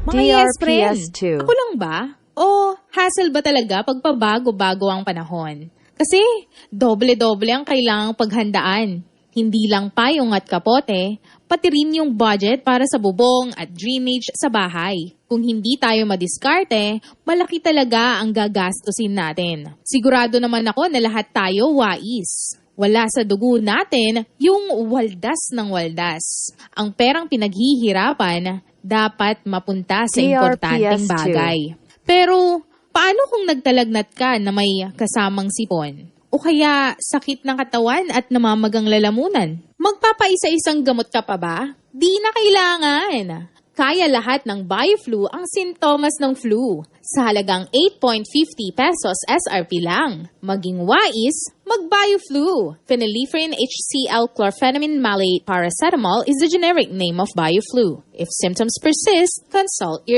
Mga yes, friend. DRPS2. Ako lang ba? O hassle ba talaga pagpabago-bago ang panahon? Kasi doble-doble ang kailangang paghandaan. Hindi lang payong at kapote, pati rin yung budget para sa bubong at drainage sa bahay. Kung hindi tayo madiskarte, malaki talaga ang gagastusin natin. Sigurado naman ako na lahat tayo wais. Wala sa dugo natin yung waldas ng waldas. Ang perang pinaghihirapan dapat mapunta sa importanteng DRPS2. bagay. Pero paano kung nagtalagnat ka na may kasamang sipon? O kaya sakit ng katawan at namamagang lalamunan? Magpapaisa-isang gamot ka pa ba? Di na kailangan. Kaya lahat ng BioFlu ang sintomas ng flu. Sa halagang 8.50 pesos SRP lang. Maging wais, mag-BioFlu. Phenylephrine HCl chlorphenamine malate paracetamol is the generic name of BioFlu. If symptoms persist, consult your